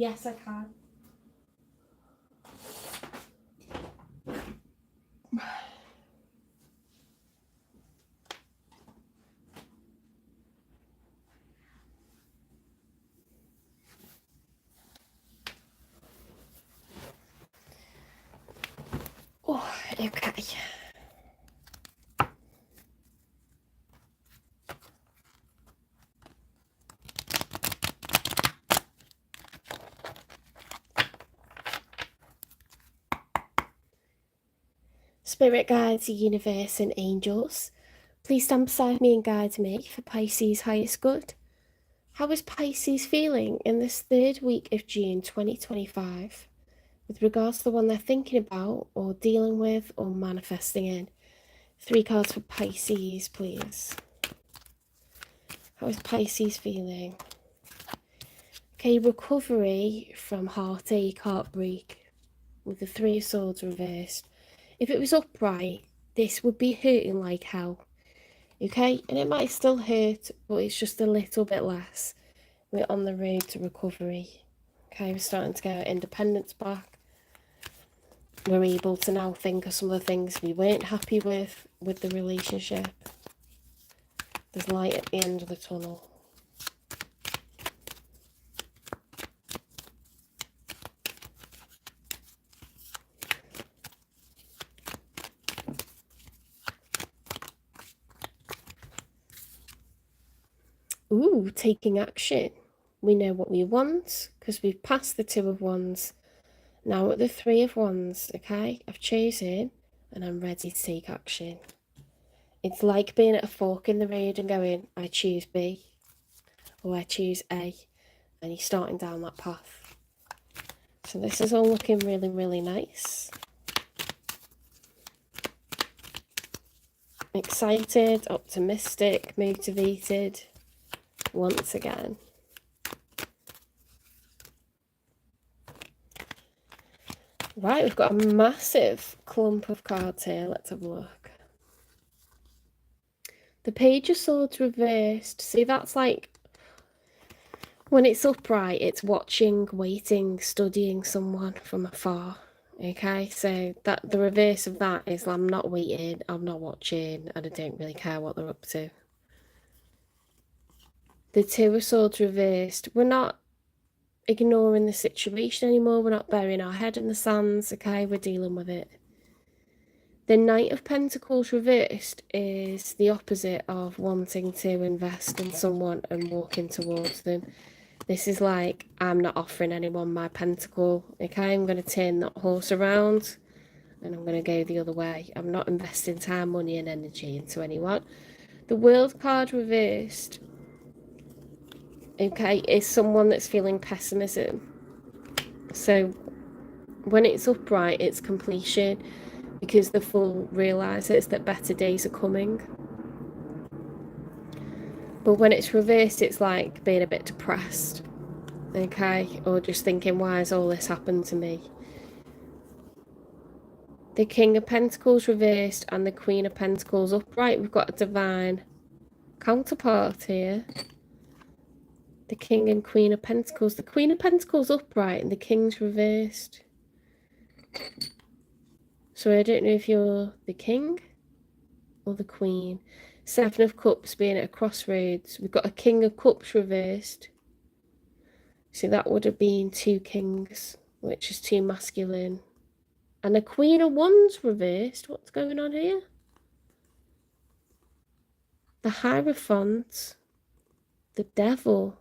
Yes, I can. Oh, okay. Spirit guides, the universe, and angels, please stand beside me and guide me for Pisces' highest good. How is Pisces feeling in this third week of June 2025 with regards to the one they're thinking about or dealing with or manifesting in? 3 cards for Pisces, please. How is Pisces feeling? Okay, recovery from heartache, heartbreak, with the 3 of Swords reversed. If it was upright, this would be hurting like hell. Okay, and it might still hurt, but it's just a little bit less. We're on the road to recovery. Okay, we're starting to get our independence back. We're able to now think of some of the things we weren't happy with the relationship. There's light at the end of the tunnel. Ooh, taking action. We know what we want because we've passed the 2 of Wands. Now at the 3 of Wands, okay? I've chosen and I'm ready to take action. It's like being at a fork in the road and going, I choose B or I choose A, and you're starting down that path. So this is all looking really, really nice. Excited, optimistic, motivated once again. Right, we've got a massive clump of cards here. Let's have a look. The Page of Swords reversed. See, that's like when it's upright, it's watching, waiting, studying someone from afar. Okay, so that the reverse of that is I'm not waiting, I'm not watching, and I don't really care what they're up to. The 2 of Swords reversed. We're not ignoring the situation anymore. We're not burying our head in the sands. Okay, we're dealing with it. The Knight of Pentacles reversed is the opposite of wanting to invest in someone and walking towards them. This is like, I'm not offering anyone my pentacle. Okay, I'm going to turn that horse around and I'm going to go the other way. I'm not investing time, money and energy into anyone. The World card reversed, okay, is someone that's feeling pessimism. So when it's upright, it's completion, because the Fool realises that better days are coming. But when it's reversed, it's like being a bit depressed, okay, or just thinking, why has all this happened to me? The King of Pentacles reversed and the Queen of Pentacles upright. We've got a divine counterpart here. The King and Queen of Pentacles. The Queen of Pentacles upright and the King's reversed. So I don't know if you're the King or the Queen. 7 of Cups being at a crossroads. We've got a King of Cups reversed. So that would have been 2 kings, which is too masculine. And a Queen of Wands reversed. What's going on here? The Hierophant. The Devil.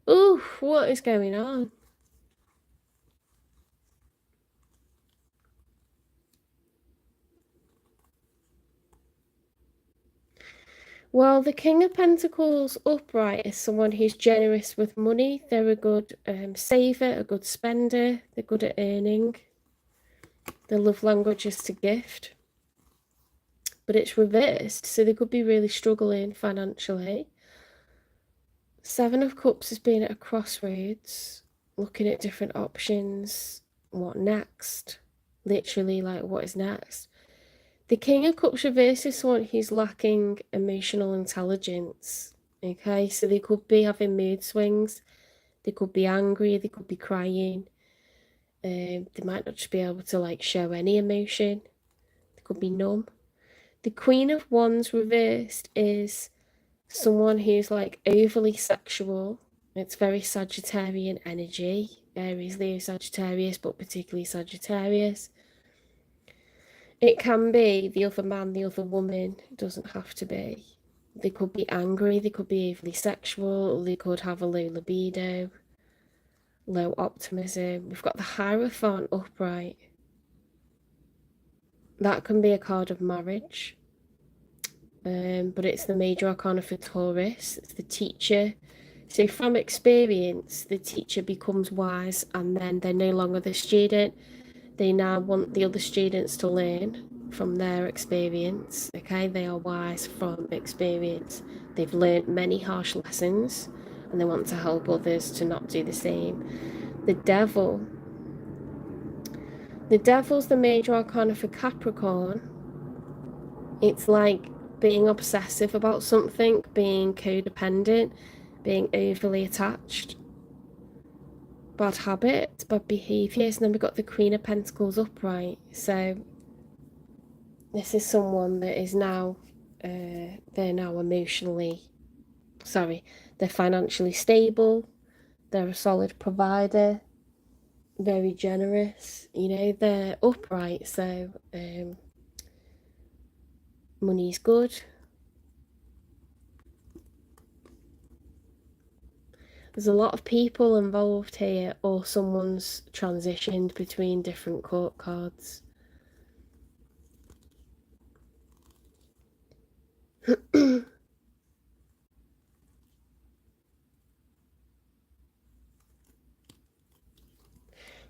Ooh, what is going on? Well, the King of Pentacles upright is someone who's generous with money. They're a good saver, a good spender. They're good at earning. Their love language is to gift. But it's reversed, so they could be really struggling financially. 7 of Cups has been at a crossroads, looking at different options. What next? Literally, like, what is next? The King of Cups reverse is someone who's lacking emotional intelligence. Okay, so they could be having mood swings. They could be angry, they could be crying. They might not just be able to like show any emotion. They could be numb. The Queen of Wands reversed is someone who's like overly sexual. It's very Sagittarian energy. Aries, Leo, Sagittarius, but particularly Sagittarius. It can be the other man, the other woman. It doesn't have to be. They could be angry, they could be overly sexual, they could have a low libido, low optimism. We've got the Hierophant upright. That can be a card of marriage. But it's the major arcana for Taurus. It's the teacher. So from experience, the teacher becomes wise, and then they're no longer the student. They now want the other students to learn from their experience. Okay, they are wise from experience. They've learned many harsh lessons, and they want to help others to not do the same. The Devil. The Devil's the major arcana for Capricorn. It's like being obsessive about something, being codependent, being overly attached, bad habits, bad behaviours. And then we've got the Queen of Pentacles upright. So this is someone that is now, they're financially stable, they're a solid provider, very generous, you know, they're upright, so money's good. There's a lot of people involved here, or someone's transitioned between different court cards.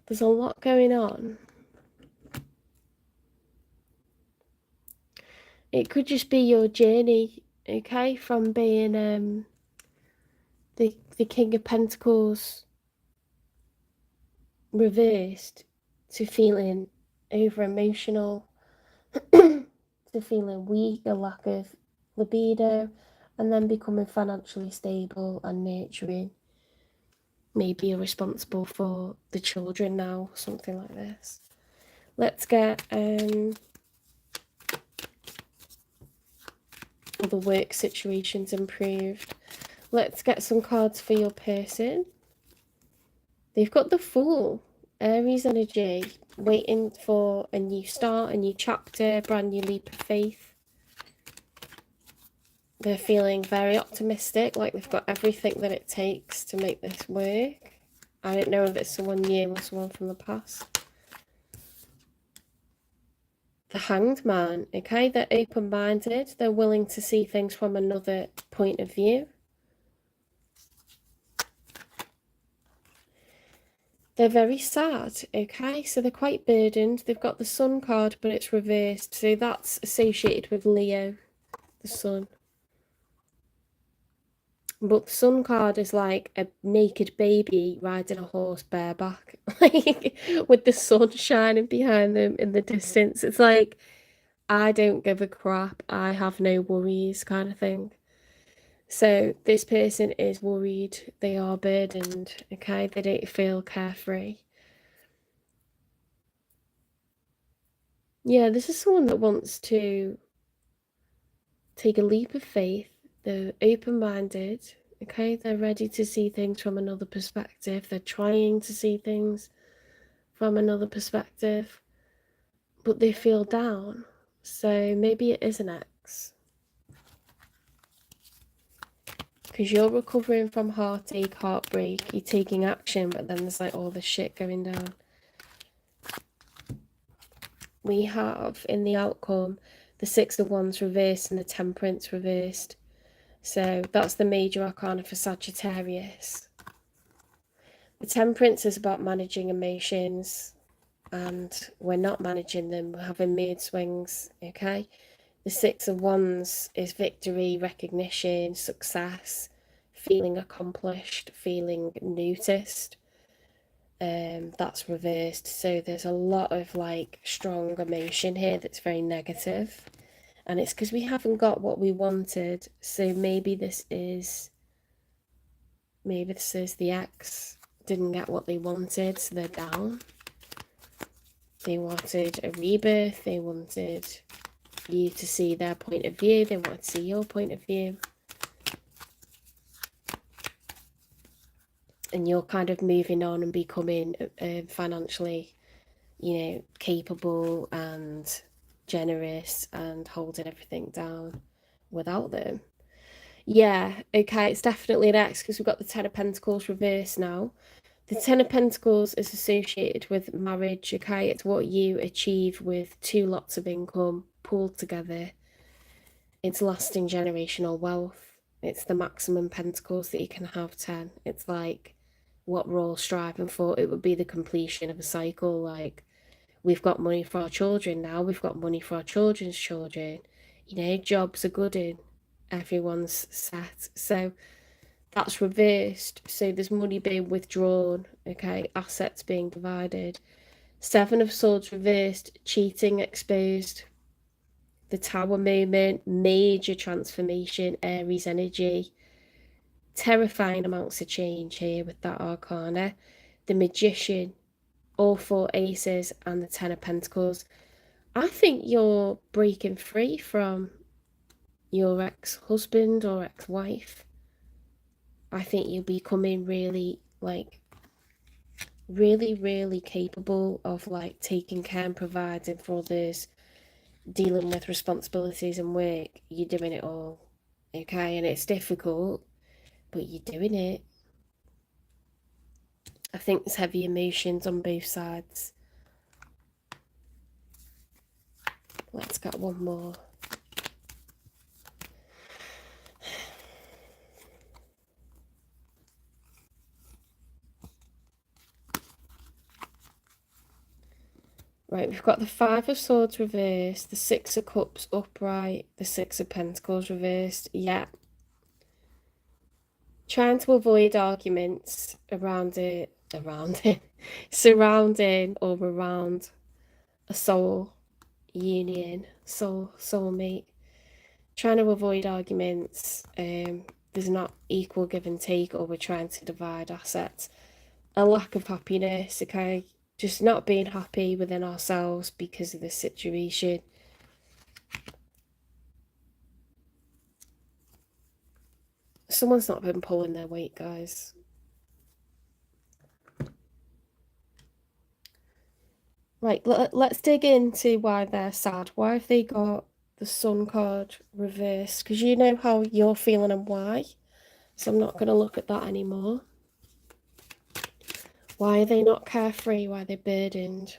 There's a lot going on. It could just be your journey, okay, from being the King of Pentacles reversed to feeling over emotional, to feeling weak, a lack of libido, and then becoming financially stable and nurturing. Maybe you're responsible for the children now, something like this. Let's get all the work situations improved. Let's get some cards for your person. They've got the Fool, Aries energy, waiting for a new start, a new chapter, brand new leap of faith. They're feeling very optimistic, like they've got everything that it takes to make this work. I don't know if it's someone new or someone from the past. The Hanged Man, okay, they're open-minded, they're willing to see things from another point of view. They're very sad, okay, so they're quite burdened. They've got the Sun card, but it's reversed, so that's associated with Leo, the Sun. But the Sun card is like a naked baby riding a horse bareback, like with the sun shining behind them in the distance. It's like, I don't give a crap, I have no worries kind of thing. So this person is worried, they are burdened, okay? They don't feel carefree. Yeah, this is someone that wants to take a leap of faith. They're open-minded, okay? They're ready to see things from another perspective. They're trying to see things from another perspective, but they feel down. So maybe it is an ex. Because you're recovering from heartache, heartbreak, you're taking action, but then there's like all this shit going down. We have in the outcome the Six of Wands reversed and the Temperance reversed. So that's the major arcana for Sagittarius. The Temperance is about managing emotions, and we're not managing them, we're having mood swings, okay? The Six of Wands is victory, recognition, success, feeling accomplished, feeling noticed. That's reversed. So there's a lot of like strong emotion here that's very negative. And it's because we haven't got what we wanted. So maybe this is Maybe this is the ex didn't get what they wanted, so they're down. They wanted a rebirth. They wanted you to see their point of view. They wanted to see your point of view. And you're kind of moving on and becoming financially, capable and generous and holding everything down without them. Yeah, okay, it's definitely an ex because we've got the Ten of Pentacles reversed now. The Ten of Pentacles is associated with marriage, okay? It's what you achieve with two lots of income pulled together. It's lasting generational wealth. It's the maximum pentacles that you can have, 10. It's like what we're all striving for. It would be the completion of a cycle. Like, we've got money for our children now. We've got money for our children's children. Jobs are good in. Everyone's set. So that's reversed. So there's money being withdrawn, okay? Assets being divided. Seven of Swords reversed. Cheating exposed. The Tower moment, major transformation, Aries energy. Terrifying amounts of change here with that Arcana. The Magician, all four aces, and the Ten of Pentacles. I think you're breaking free from your ex-husband or ex-wife. I think you're becoming really, really capable of, taking care and providing for others, dealing with responsibilities and work. You're doing it all, okay? And it's difficult, but you're doing it. I think there's heavy emotions on both sides. Let's get one more. Right, we've got the Five of Swords reversed, the Six of Cups upright, the Six of Pentacles reversed. Yeah. Trying to avoid arguments surrounding or around a soul union, soulmate. Trying to avoid arguments. There's not equal give and take, or we're trying to divide assets. A lack of happiness, okay? Just not being happy within ourselves because of this situation. Someone's not been pulling their weight, guys. Right, let's dig into why they're sad. Why have they got the Sun card reversed? Because you know how you're feeling and why. So I'm not going to look at that anymore. Why are they not carefree? Why are they burdened?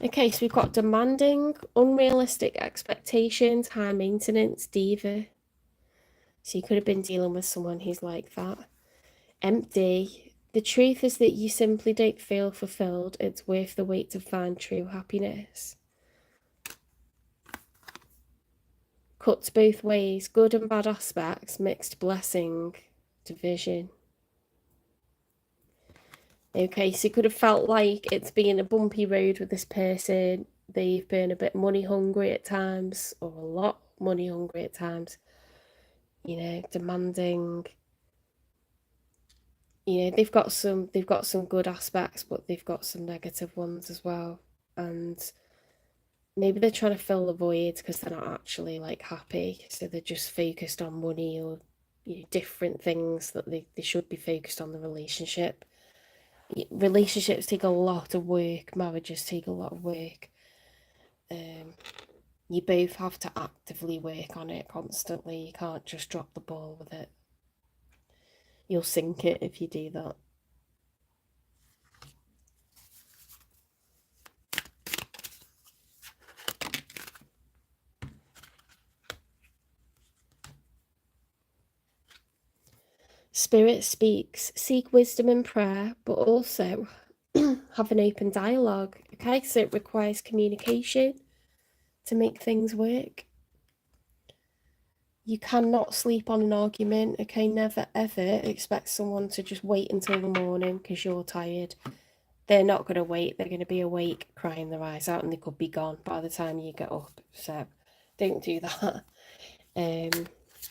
Okay, so we've got demanding, unrealistic expectations, high maintenance, diva. So you could have been dealing with someone who's like that. Empty. The truth is that you simply don't feel fulfilled. It's worth the wait to find true happiness. Cuts both ways. Good and bad aspects. Mixed blessing. Division. Okay, so you could have felt like it's been a bumpy road with this person. They've been a bit money hungry at times, or a lot money hungry at times. Demanding. They've got some good aspects, but they've got some negative ones as well. And maybe they're trying to fill the void because they're not actually happy. So they're just focused on money or different things that they should be focused on the relationship. Relationships take a lot of work. Marriages take a lot of work. You both have to actively work on it constantly. You can't just drop the ball with it. You'll sink it if you do that. Spirit speaks, seek wisdom in prayer, but also have an open dialogue, okay? So it requires communication to make things work. You cannot sleep on an argument, okay? Never ever expect someone to just wait until the morning because you're tired. They're not going to wait. They're going to be awake, crying their eyes out, and they could be gone by the time you get up. So don't do that.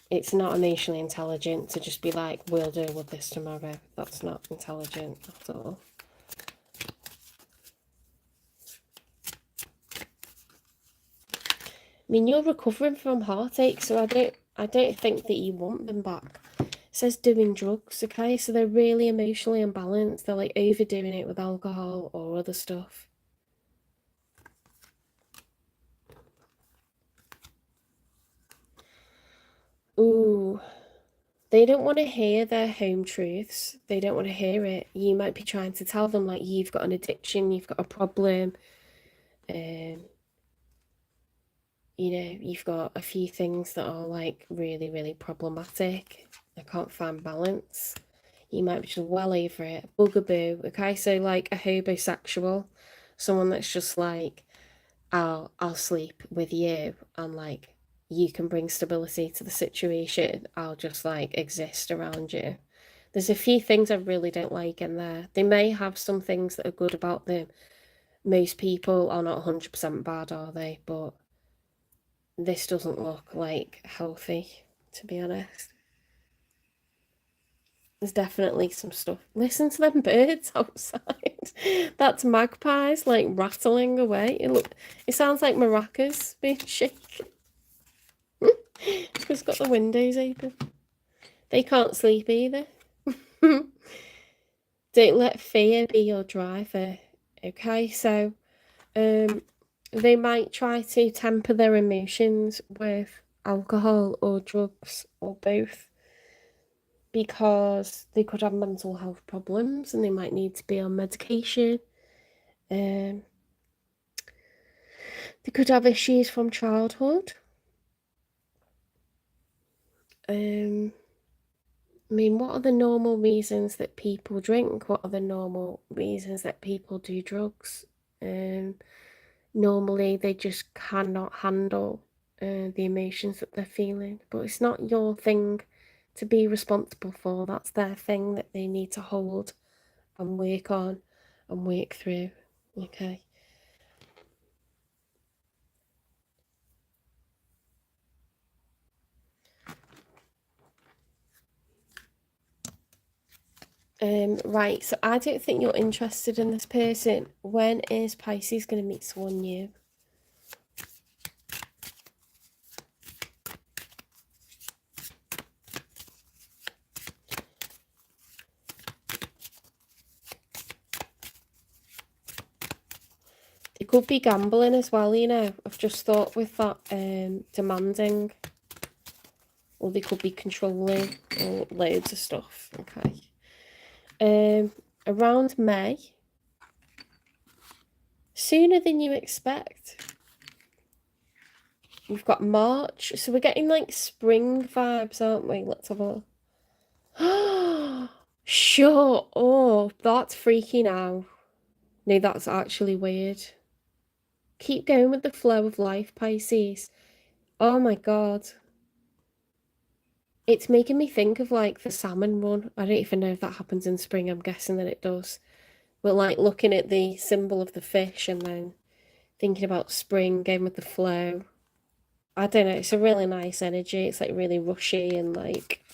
It's not emotionally intelligent to just be like, we'll deal with this tomorrow. That's not intelligent at all. I mean, you're recovering from heartache, so I don't think that you want them back. It says doing drugs, okay? So they're really emotionally imbalanced. They're like overdoing it with alcohol or other stuff. Ooh. They don't want to hear their home truths. They don't want to hear it. You might be trying to tell them, like, you've got an addiction, you've got a problem, you've got a few things that are, like, really, really problematic. I can't find balance. You might be just well over it. Bugaboo, okay? So, like, a homosexual, someone that's just like, I'll sleep with you, and, like, you can bring stability to the situation. I'll just, like, exist around you. There's a few things I really don't like in there. They may have some things that are good about them. Most people are not 100% bad, are they? But this doesn't look, like, healthy, to be honest. There's definitely some stuff. Listen to them birds outside. That's magpies, like, rattling away. It sounds like maracas being shaken. It's got the windows open. They can't sleep either. Don't let fear be your driver. Okay, so they might try to temper their emotions with alcohol or drugs or both, because they could have mental health problems and they might need to be on medication. They could have issues from childhood. I mean, what are the normal reasons that people drink? What are the normal reasons that people do drugs? Normally, they just cannot handle the emotions that they're feeling. But it's not your thing to be responsible for. That's their thing that they need to hold and work on and work through. Okay. Right, so I don't think you're interested in this person. When is Pisces going to meet someone new? It could be gambling as well, you know. I've just thought with that demanding, or they could be controlling, or loads of stuff. Okay. Around May, sooner than you expect. We've got March, so we're getting like spring vibes, aren't we? Let's have a look. Sure. Oh, that's freaky now. No, that's actually weird. Keep going with the flow of life, Pisces. Oh my god. It's making me think of like the salmon run. I don't even know if that happens in spring. I'm guessing that it does. But like looking at the symbol of the fish and then thinking about spring, going with the flow. I don't know. It's a really nice energy. It's like really rushy and like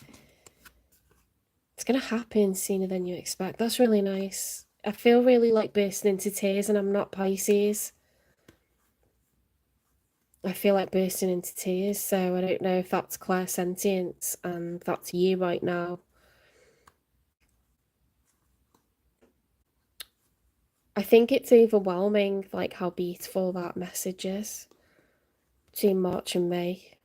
it's going to happen sooner than you expect. That's really nice. I feel really like bursting into tears and I'm not Pisces. I feel like bursting into tears, so I don't know if that's clairsentience and that's you right now. I think it's overwhelming, like how beautiful that message is. Between March and May,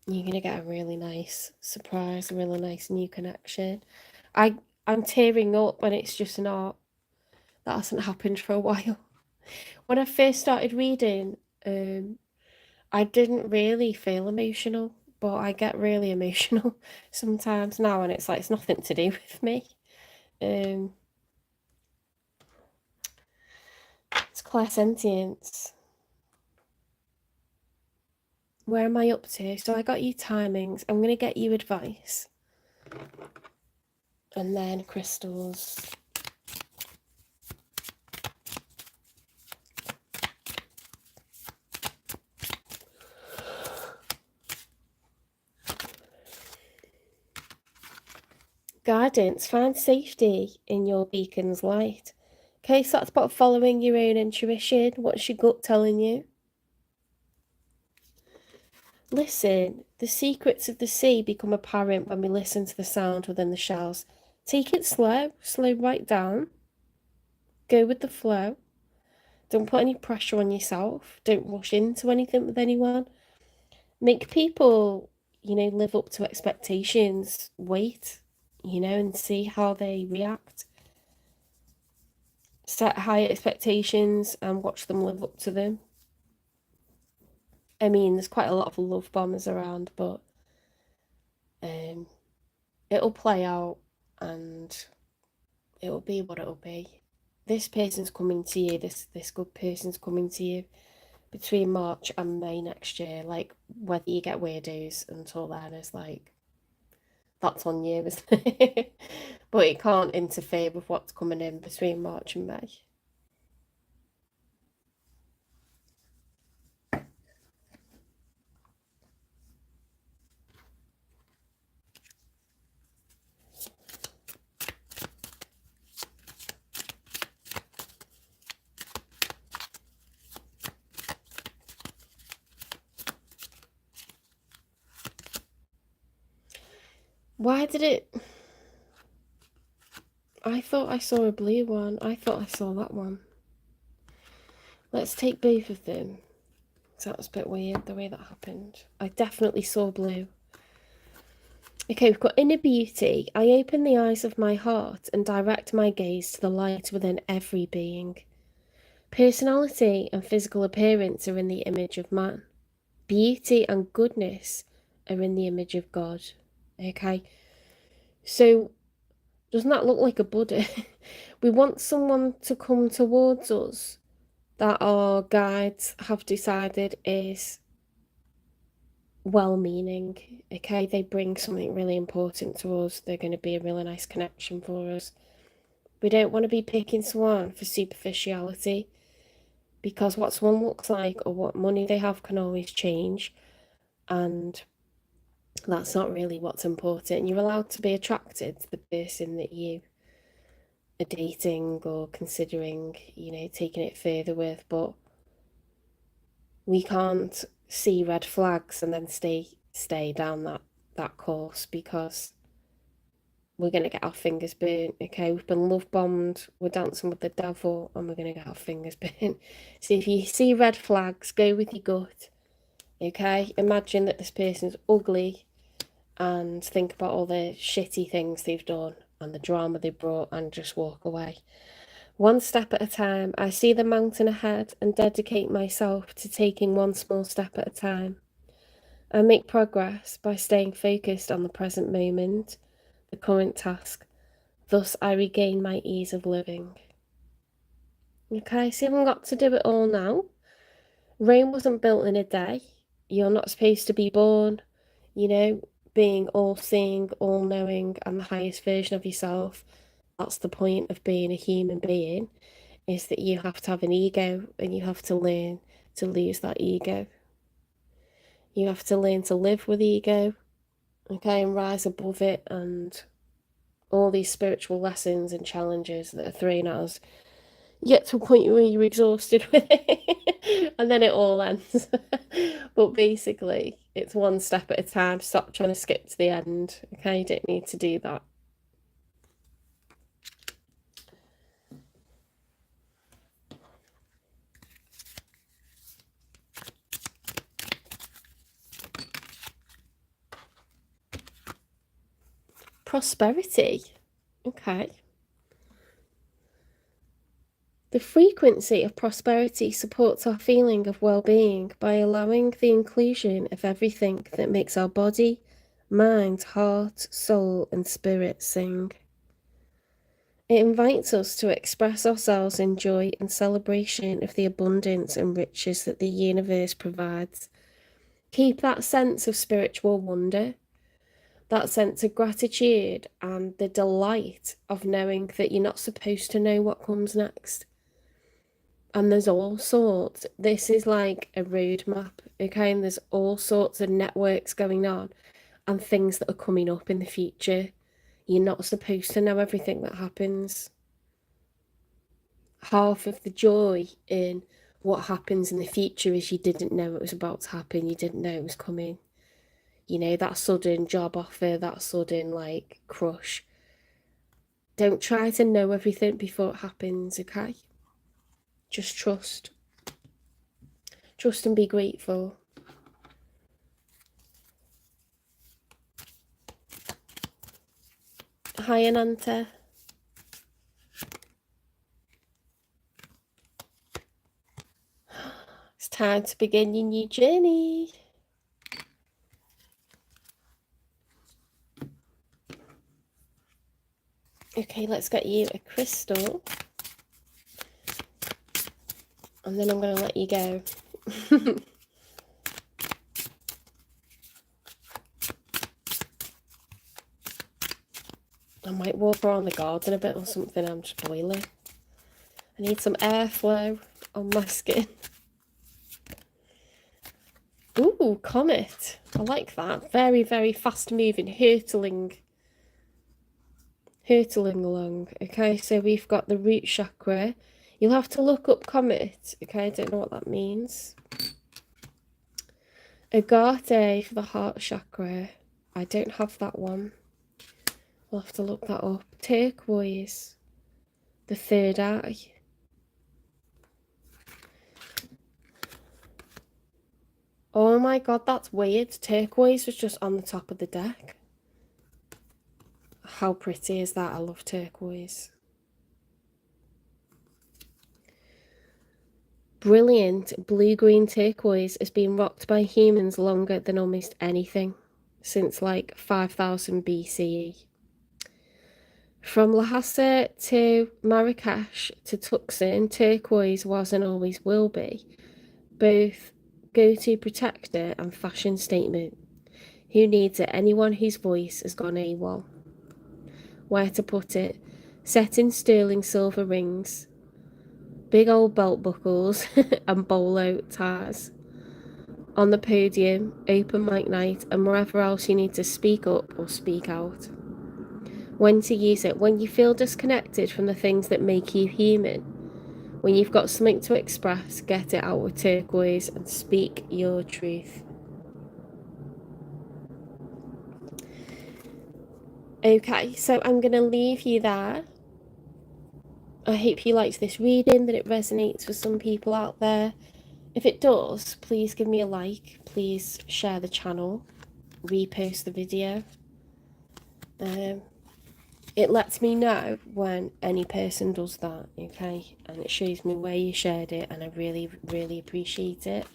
you're gonna get a really nice surprise, a really nice new connection. I'm tearing up and it's just not. That hasn't happened for a while. When I first started reading, I didn't really feel emotional, but I get really emotional sometimes now, and it's like it's nothing to do with me. It's clairsentience. Where am I up to? So I got you timings. I'm going to get you advice. And then crystals. Guidance, find safety in your beacon's light. Okay, so that's about following your own intuition. What's your gut telling you? Listen, the secrets of the sea become apparent when we listen to the sound within the shells. Take it slow right down. Go with the flow. Don't put any pressure on yourself. Don't rush into anything with anyone. Make people, live up to expectations. Wait, and see how they react. Set high expectations and watch them live up to them. I mean, there's quite a lot of love bombers around, but it'll play out and it'll be what it'll be. This person's coming to you, this good person's coming to you between March and May next year. Like, whether you get weirdos until then is like, that's on you, isn't it? But it can't interfere with what's coming in between March and May. Why did it... I thought I saw a blue one. I thought I saw that one. Let's take both of them. So that was a bit weird, the way that happened. I definitely saw blue. Okay, we've got inner beauty. I open the eyes of my heart and direct my gaze to the light within every being. Personality and physical appearance are in the image of man. Beauty and goodness are in the image of God. Okay, so doesn't that look like a Buddha? We want someone to come towards us that our guides have decided is well-meaning. Okay, they bring something really important to us. They're going to be a really nice connection for us. We don't want to be picking someone for superficiality, because what someone looks like or what money they have can always change, and that's not really what's important. You're allowed to be attracted to the person that you are dating or considering, taking it further with, but we can't see red flags and then stay down that course, because we're going to get our fingers burnt. Okay, we've been love bombed, we're dancing with the devil, and we're going to get our fingers burnt. So if you see red flags, go with your gut. Okay, imagine that this person's ugly and think about all the shitty things they've done and the drama they brought, and just walk away. One step at a time. I see the mountain ahead and dedicate myself to taking one small step at a time. I make progress by staying focused on the present moment, the current task. Thus, I regain my ease of living. Okay, so you haven't got to do it all now. Rome wasn't built in a day. You're not supposed to be born, being all-seeing, all-knowing, and the highest version of yourself. That's the point of being a human being, is that you have to have an ego, and you have to learn to lose that ego. You have to learn to live with ego, okay, and rise above it, and all these spiritual lessons and challenges that are thrown at us. You get to a point where you're exhausted with it, and then it all ends. But basically, it's one step at a time. Stop trying to skip to the end, okay? You don't need to do that. Prosperity. Okay. The frequency of prosperity supports our feeling of well-being by allowing the inclusion of everything that makes our body, mind, heart, soul, and spirit sing. It invites us to express ourselves in joy and celebration of the abundance and riches that the universe provides. Keep that sense of spiritual wonder, that sense of gratitude, and the delight of knowing that you're not supposed to know what comes next. And there's all sorts. This is like a roadmap, okay? And there's all sorts of networks going on and things that are coming up in the future. You're not supposed to know everything that happens. Half of the joy in what happens in the future is you didn't know it was about to happen. You didn't know it was coming. You know, that sudden job offer, that sudden like crush. Don't try to know everything before it happens, okay? Just trust. Trust and be grateful. Hi, Ananta. It's time to begin your new journey. Okay, let's get you a crystal. And then I'm going to let you go. I might walk around the garden a bit or something. I'm just boiling. I need some airflow on my skin. Ooh, comet. I like that. Very, very fast moving, hurtling along. Okay, so we've got the root chakra. You'll have to look up comet. Okay, I don't know what that means. Agate for the heart chakra. I don't have that one. We'll have to look that up. Turquoise, the third eye. Oh my god, that's weird. Turquoise was just on the top of the deck. How pretty is that? I love turquoise. Brilliant blue-green turquoise has been rocked by humans longer than almost anything, since like 5000 BCE. From Lhasa to Marrakesh to Tucson, turquoise was and always will be both go-to protector and fashion statement. Who needs it? Anyone whose voice has gone AWOL. Where to put it? Set in sterling silver rings, big old belt buckles and bolo ties. On the podium, open mic night, and wherever else you need to speak up or speak out. When to use it? When you feel disconnected from the things that make you human. When you've got something to express, get it out with turquoise and speak your truth. Okay, so I'm going to leave you there. I hope you liked this reading, that it resonates with some people out there. If it does, please give me a like, please share the channel, repost the video. It lets me know when any person does that, okay? And it shows me where you shared it, and I really, really appreciate it.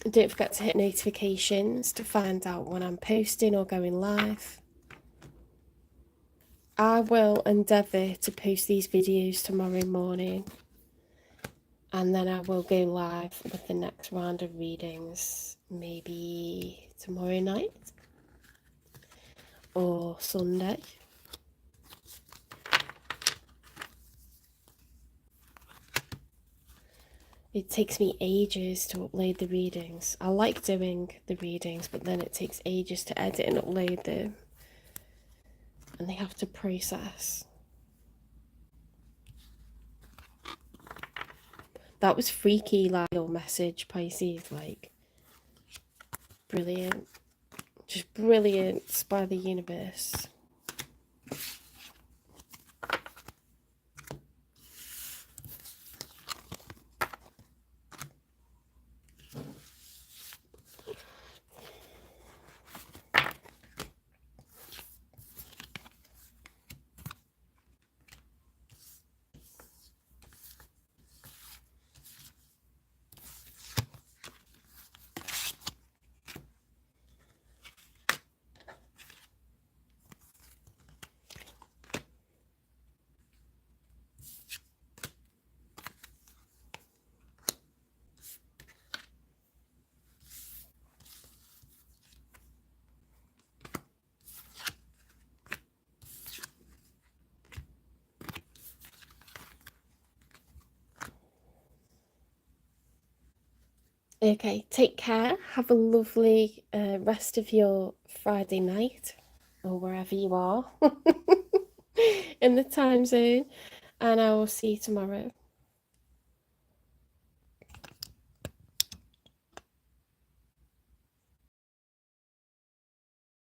Don't forget to hit notifications to find out when I'm posting or going live. I will endeavour to post these videos tomorrow morning, and then I will go live with the next round of readings, maybe tomorrow night or Sunday. It takes me ages to upload the readings. I like doing the readings, but then it takes ages to edit and upload them. And they have to process. That was freaky, like your message, Pisces, like brilliant. Just brilliant by the universe. Okay, take care. Have a lovely rest of your Friday night or wherever you are in the time zone, and I will see you tomorrow.